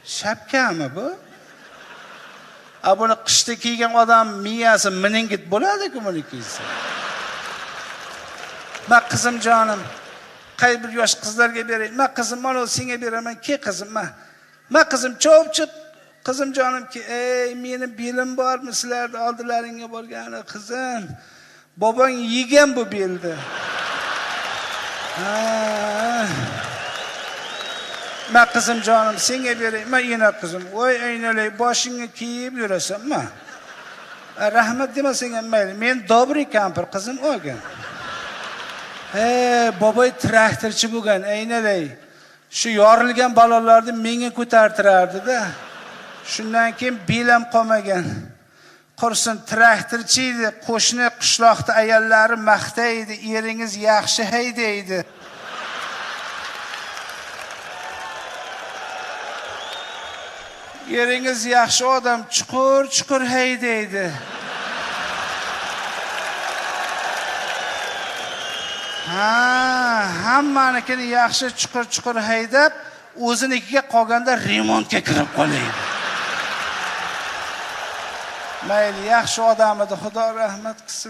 Shapkami bu? Buni qishda kiygan odam miyasi meningit bo'ladi-ku buni kiysa. Ma qizim jonim, qay bir yosh qizlarga beray. Ma qizim, mana senga beraman, ke qizim, ma qizim cho'pchiq. Qizim jonimki, ey meni belim bormi sizlarning oldilaringga borgani qizim. Bobong yegan bu belni. Ma qizim jonim, senga beray. Ma yana qizim, voy aynalay, boshingga kiyib yurasanmi? Rahmat demasang ham mayli. Men dobri kampir qizim o'g'in. Boboy traktorchi bo'lgan, aynalay. Shu yorilgan balolarni menga ko'tartirardi-da. Shundan keyin belam qolmagan. Qursin traktorchi edi, qo'shni qishloqda ayollari maqtaydi, eringiz yaxshi haydaydi. Eringiz yaxshi odam, chuqur haydaydi. Hammanikini yaxshi chuqur haydab, o'zinikiga qolganda remontga kirib qolaydi. Mayli, yaxshi odam edi, Xudo rahmat qilsin.